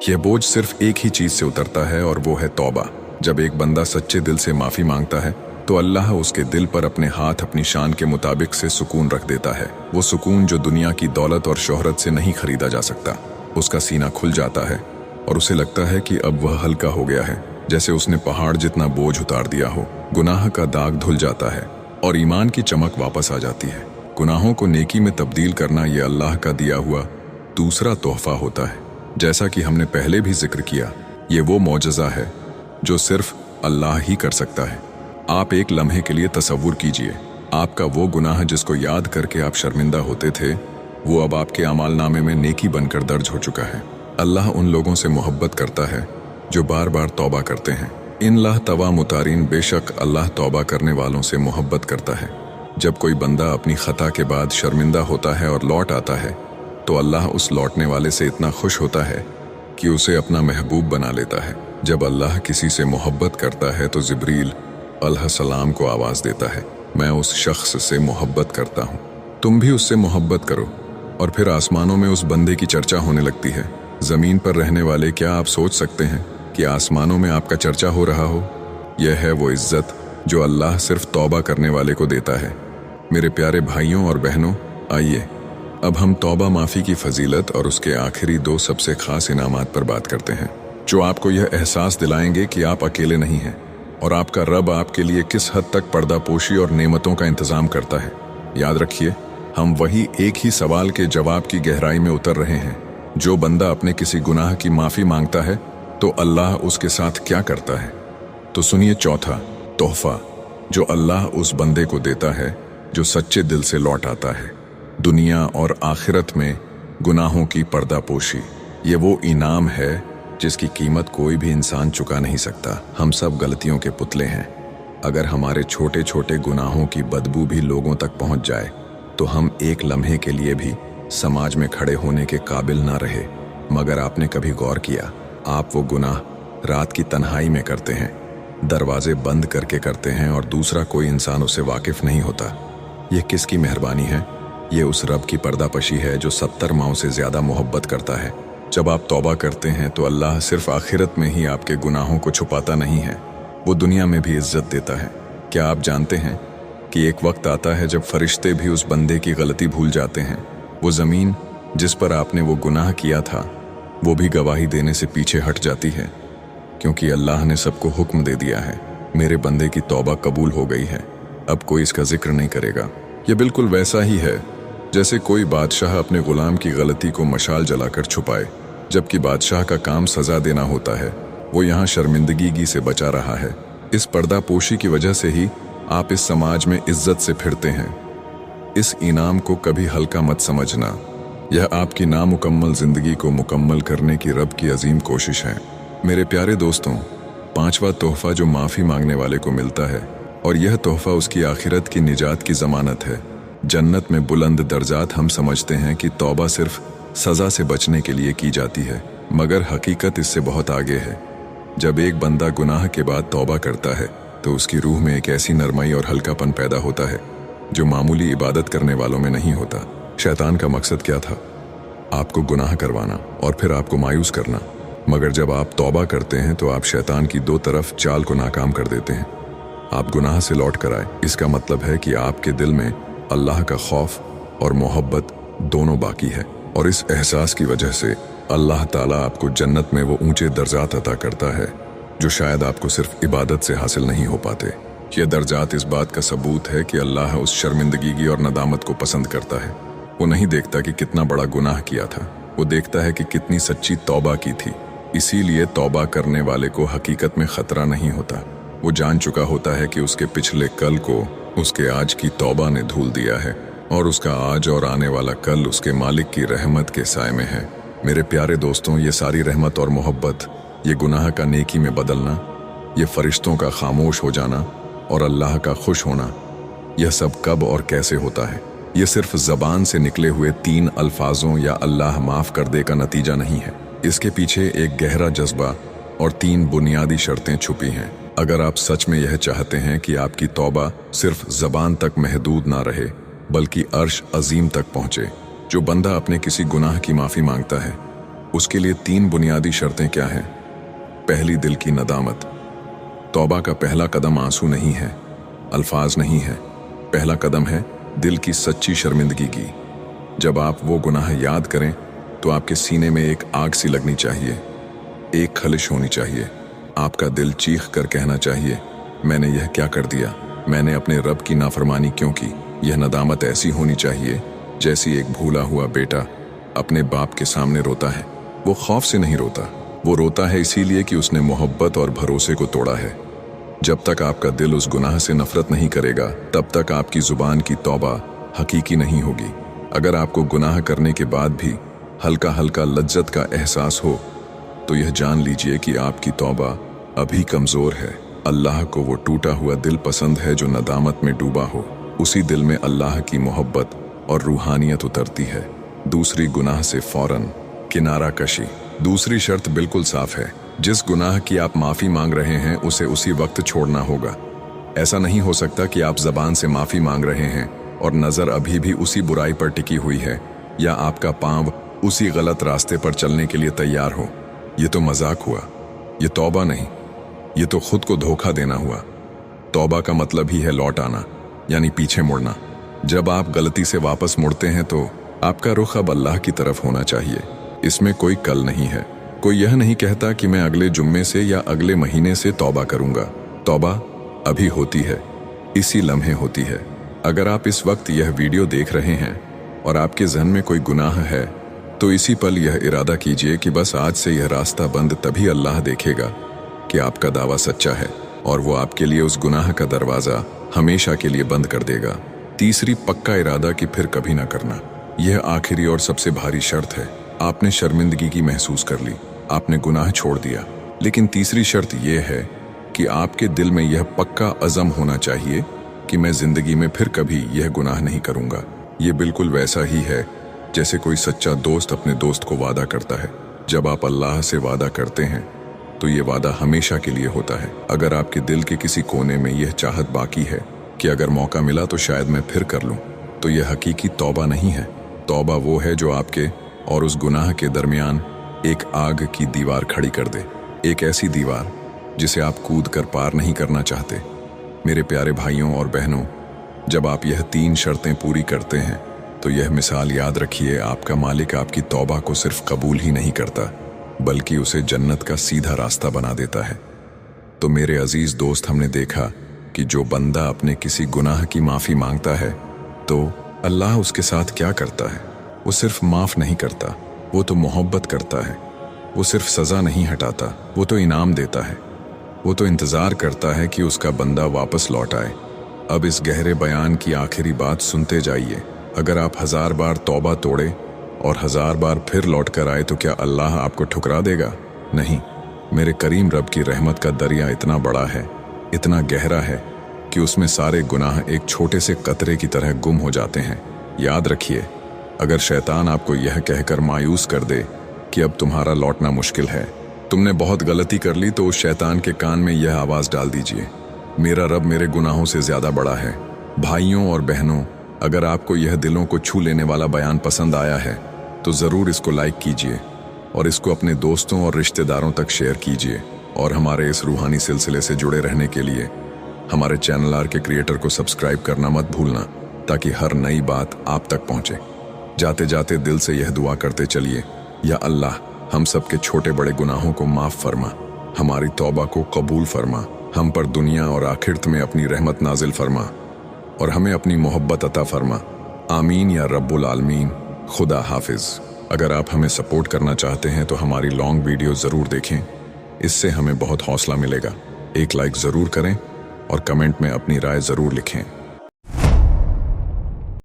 यह बोझ सिर्फ एक ही चीज से उतरता है और वो है तौबा। जब एक बंदा सच्चे दिल से माफी मांगता है तो अल्लाह उसके दिल पर अपने हाथ अपनी शान के मुताबिक से सुकून रख देता है। वो सुकून जो दुनिया की दौलत और शोहरत से नहीं खरीदा जा सकता। उसका सीना खुल जाता है और उसे लगता है कि अब वह हल्का हो गया है, जैसे उसने पहाड़ जितना बोझ उतार दिया हो। गुनाह का दाग धुल जाता है और ईमान की चमक वापस आ जाती है। गुनाहों को नेकी में तब्दील करना यह अल्लाह का दिया हुआ दूसरा तोहफा होता है। जैसा कि हमने पहले भी जिक्र किया, ये वो मौजज़ा है जो सिर्फ अल्लाह ही कर सकता है। आप एक लम्हे के लिए तसव्वुर कीजिए, आपका वो गुनाह जिसको याद करके आप शर्मिंदा होते थे, वो अब आपके अमाल नामे में नेकी बनकर दर्ज हो चुका है। अल्लाह उन लोगों से मोहब्बत करता है जो बार बार तौबा करते हैं। इन लाह तवा मुतारीन, बेशक अल्लाह तौबा करने वालों से मोहब्बत करता है। जब कोई बंदा अपनी खता के बाद शर्मिंदा होता है और लौट आता है तो अल्लाह उस लौटने वाले से इतना खुश होता है कि उसे अपना महबूब बना लेता है। जब अल्लाह किसी से मोहब्बत करता है तो जिब्रील अलैहिस्सलाम को आवाज़ देता है, मैं उस शख्स से मोहब्बत करता हूँ, तुम भी उससे मोहब्बत करो। और फिर आसमानों में उस बंदे की चर्चा होने लगती है। ज़मीन पर रहने वाले, क्या आप सोच सकते हैं कि आसमानों में आपका चर्चा हो रहा हो? यह है वो इज़्ज़त जो अल्लाह सिर्फ तौबा करने वाले को देता है। मेरे प्यारे भाइयों और बहनों, आइए अब हम तौबा माफ़ी की फजीलत और उसके आखिरी दो सबसे ख़ास इनामात पर बात करते हैं, जो आपको यह एहसास दिलाएंगे कि आप अकेले नहीं हैं और आपका रब आपके लिए किस हद तक पर्दापोशी और नेमतों का इंतज़ाम करता है। याद रखिए, हम वही एक ही सवाल के जवाब की गहराई में उतर रहे हैं। जो बंदा अपने किसी गुनाह की माफ़ी मांगता है तो अल्लाह उसके साथ क्या करता है। तो सुनिए चौथा तोहफा जो अल्लाह उस बंदे को देता है जो सच्चे दिल से लौट आता है। दुनिया और आखिरत में गुनाहों की पर्दापोशी, ये वो इनाम है जिसकी कीमत कोई भी इंसान चुका नहीं सकता। हम सब गलतियों के पुतले हैं। अगर हमारे छोटे छोटे गुनाहों की बदबू भी लोगों तक पहुंच जाए तो हम एक लम्हे के लिए भी समाज में खड़े होने के काबिल ना रहे। मगर आपने कभी गौर किया, आप वो गुनाह रात की तन्हाई में करते हैं, दरवाजे बंद करके करते हैं और दूसरा कोई इंसान उससे वाकिफ नहीं होता। ये किसकी मेहरबानी है? ये उस रब की पर्दापशी है जो 70 माओं से ज़्यादा मोहब्बत करता है। जब आप तौबा करते हैं तो अल्लाह सिर्फ आखिरत में ही आपके गुनाहों को छुपाता नहीं है, वो दुनिया में भी इज्जत देता है। क्या आप जानते हैं कि एक वक्त आता है जब फरिश्ते भी उस बंदे की गलती भूल जाते हैं। वो ज़मीन जिस पर आपने वो गुनाह किया था वो भी गवाही देने से पीछे हट जाती है, क्योंकि अल्लाह ने सबको हुक्म दे दिया है, मेरे बंदे की तौबा कबूल हो गई है, अब कोई इसका जिक्र नहीं करेगा। यह बिल्कुल वैसा ही है जैसे कोई बादशाह अपने गुलाम की गलती को मशाल जलाकर छुपाए, जबकि बादशाह का काम सज़ा देना होता है। वो यहाँ शर्मिंदगी से बचा रहा है। इस पर्दापोशी की वजह से ही आप इस समाज में इज्जत से फिरते हैं। इस इनाम को कभी हल्का मत समझना। यह आपकी नामुकम्मल ज़िंदगी को मुकम्मल करने की रब की अजीम कोशिश है। मेरे प्यारे दोस्तों, पांचवा तोहफा जो माफ़ी मांगने वाले को मिलता है, और यह तोहफा उसकी आखिरत की निजात की ज़मानत है। जन्नत में बुलंद दर्जात। हम समझते हैं कि तौबा सिर्फ सज़ा से बचने के लिए की जाती है, मगर हकीकत इससे बहुत आगे है। जब एक बंदा गुनाह के बाद तौबा करता है तो उसकी रूह में एक ऐसी नरमाई और हल्कापन पैदा होता है जो मामूली इबादत करने वालों में नहीं होता। शैतान का मकसद क्या था? आपको गुनाह करवाना और फिर आपको मायूस करना। मगर जब आप तौबा करते हैं तो आप शैतान की दो तरफ चाल को नाकाम कर देते हैं। आप गुनाह से लौट कर आए, इसका मतलब है कि आपके दिल में अल्लाह का खौफ और मोहब्बत दोनों बाकी है, और इस एहसास की वजह से अल्लाह ताला आपको जन्नत में वो ऊंचे दर्जात अता करता है जो शायद आपको सिर्फ इबादत से हासिल नहीं हो पाते। ये दर्जात इस बात का सबूत है कि अल्लाह उस शर्मिंदगी और नदामत को पसंद करता है। वो नहीं देखता कि कितना बड़ा गुनाह किया था, वो देखता है कि कितनी सच्ची तौबा की थी। इसीलिए तौबा करने वाले को हकीकत में खतरा नहीं होता। वो जान चुका होता है कि उसके पिछले कल को उसके आज की तौबा ने धूल दिया है, और उसका आज और आने वाला कल उसके मालिक की रहमत के साए में है। मेरे प्यारे दोस्तों, ये सारी रहमत और मोहब्बत, ये गुनाह का नेकी में बदलना, ये फरिश्तों का खामोश हो जाना और अल्लाह का खुश होना, यह सब कब और कैसे होता है? ये सिर्फ ज़बान से निकले हुए 3 अल्फाजों या अल्लाह माफ़ कर दे का नतीजा नहीं है। इसके पीछे एक गहरा जज्बा और 3 बुनियादी शर्तें छुपी हैं। अगर आप सच में यह चाहते हैं कि आपकी तौबा सिर्फ ज़बान तक महदूद ना रहे बल्कि अर्श अजीम तक पहुँचे। जो बंदा अपने किसी गुनाह की माफ़ी मांगता है उसके लिए 3 बुनियादी शर्तें क्या हैं? पहली, दिल की नदामत। तौबा का पहला कदम आंसू नहीं है, अल्फाज नहीं है। पहला कदम है दिल की सच्ची शर्मिंदगी की। जब आप वो गुनाह याद करें तो आपके सीने में एक आग सी लगनी चाहिए, एक खलिश होनी चाहिए। आपका दिल चीख कर कहना चाहिए, मैंने यह क्या कर दिया, मैंने अपने रब की नाफरमानी क्यों की। यह नदामत ऐसी होनी चाहिए जैसी एक भूला हुआ बेटा अपने बाप के सामने रोता है। वो खौफ से नहीं रोता, वो रोता है इसीलिए कि उसने मोहब्बत और भरोसे को तोड़ा है। जब तक आपका दिल उस गुनाह से नफरत नहीं करेगा, तब तक आपकी जुबान की तौबा हकीकी नहीं होगी। अगर आपको गुनाह करने के बाद भी हल्का हल्का लज्जत का एहसास हो, तो यह जान लीजिए कि आपकी तौबा अभी कमज़ोर है। अल्लाह को वो टूटा हुआ दिल पसंद है जो नदामत में डूबा हो। उसी दिल में अल्लाह की मोहब्बत और रूहानियत उतरती है। दूसरी, गुनाह से फौरन किनारा कशी। दूसरी शर्त बिल्कुल साफ है, जिस गुनाह की आप माफ़ी मांग रहे हैं उसे उसी वक्त छोड़ना होगा। ऐसा नहीं हो सकता कि आप ज़बान से माफ़ी मांग रहे हैं और नज़र अभी भी उसी बुराई पर टिकी हुई है, या आपका पाँव उसी गलत रास्ते पर चलने के लिए तैयार हो। ये तो मजाक हुआ, ये तौबा नहीं, ये तो खुद को धोखा देना हुआ। तौबा का मतलब ही है लौट आना, यानी पीछे मुड़ना। जब आप गलती से वापस मुड़ते हैं तो आपका रुख अब अल्लाह की तरफ होना चाहिए। इसमें कोई कल नहीं है। कोई यह नहीं कहता कि मैं अगले जुम्मे से या अगले महीने से तौबा करूंगा। तौबा अभी होती है, इसी लम्हे होती है। अगर आप इस वक्त यह वीडियो देख रहे हैं और आपके ज़हन में कोई गुनाह है, तो इसी पल यह इरादा कीजिए कि बस आज से यह रास्ता बंद। तभी अल्लाह देखेगा कि आपका दावा सच्चा है और वो आपके लिए उस गुनाह का दरवाज़ा हमेशा के लिए बंद कर देगा। तीसरी, पक्का इरादा कि फिर कभी ना करना। यह आखिरी और सबसे भारी शर्त है। आपने शर्मिंदगी की महसूस कर ली, आपने गुनाह छोड़ दिया, लेकिन तीसरी शर्त यह है कि आपके दिल में यह पक्का अज़म होना चाहिए कि मैं ज़िंदगी में फिर कभी यह गुनाह नहीं करूँगा। ये बिल्कुल वैसा ही है जैसे कोई सच्चा दोस्त अपने दोस्त को वादा करता है। जब आप अल्लाह से वादा करते हैं तो ये वादा हमेशा के लिए होता है। अगर आपके दिल के किसी कोने में यह चाहत बाकी है कि अगर मौका मिला तो शायद मैं फिर कर लूं, तो यह हकीकी तौबा नहीं है। तौबा वो है जो आपके और उस गुनाह के दरमियान एक आग की दीवार खड़ी कर दे, एक ऐसी दीवार जिसे आप कूद कर पार नहीं करना चाहते। मेरे प्यारे भाइयों और बहनों, जब आप यह 3 शर्तें पूरी करते हैं तो यह मिसाल याद रखिए, आपका मालिक आपकी तौबा को सिर्फ कबूल ही नहीं करता बल्कि उसे जन्नत का सीधा रास्ता बना देता है। तो मेरे अजीज दोस्त, हमने देखा कि जो बंदा अपने किसी गुनाह की माफ़ी मांगता है तो अल्लाह उसके साथ क्या करता है। वो सिर्फ माफ़ नहीं करता, वो तो मोहब्बत करता है। वो सिर्फ सज़ा नहीं हटाता, वो तो इनाम देता है। वो तो इंतज़ार करता है कि उसका बंदा वापस लौट आए। अब इस गहरे बयान की आखिरी बात सुनते जाइए। अगर आप 1000 बार तौबा तोड़े और 1000 बार फिर लौट कर आए तो क्या अल्लाह आपको ठुकरा देगा? नहीं। मेरे करीम रब की रहमत का दरिया इतना बड़ा है, इतना गहरा है कि उसमें सारे गुनाह एक छोटे से कतरे की तरह गुम हो जाते हैं। याद रखिए, अगर शैतान आपको यह कहकर मायूस कर दे कि अब तुम्हारा लौटना मुश्किल है, तुमने बहुत गलती कर ली, तो उस शैतान के कान में यह आवाज़ डाल दीजिए, मेरा रब मेरे गुनाहों से ज़्यादा बड़ा है। भाइयों और बहनों, अगर आपको यह दिलों को छू लेने वाला बयान पसंद आया है तो ज़रूर इसको लाइक कीजिए और इसको अपने दोस्तों और रिश्तेदारों तक शेयर कीजिए। और हमारे इस रूहानी सिलसिले से जुड़े रहने के लिए हमारे चैनल आर के क्रिएटर को सब्सक्राइब करना मत भूलना, ताकि हर नई बात आप तक पहुँचे। जाते जाते दिल से यह दुआ करते चलिए, या अल्लाह हम सब के छोटे बड़े गुनाहों को माफ़ फरमा, हमारी तौबा को कबूल फरमा, हम पर दुनिया और आखिरत में अपनी रहमत नाजिल फरमा और हमें अपनी मोहब्बत अता फरमा। आमीन या रब्बुल आलमीन। खुदा हाफिज़। अगर आप हमें सपोर्ट करना चाहते हैं तो हमारी लॉन्ग वीडियो ज़रूर देखें, इससे हमें बहुत हौसला मिलेगा। एक लाइक ज़रूर करें और कमेंट में अपनी राय ज़रूर लिखें।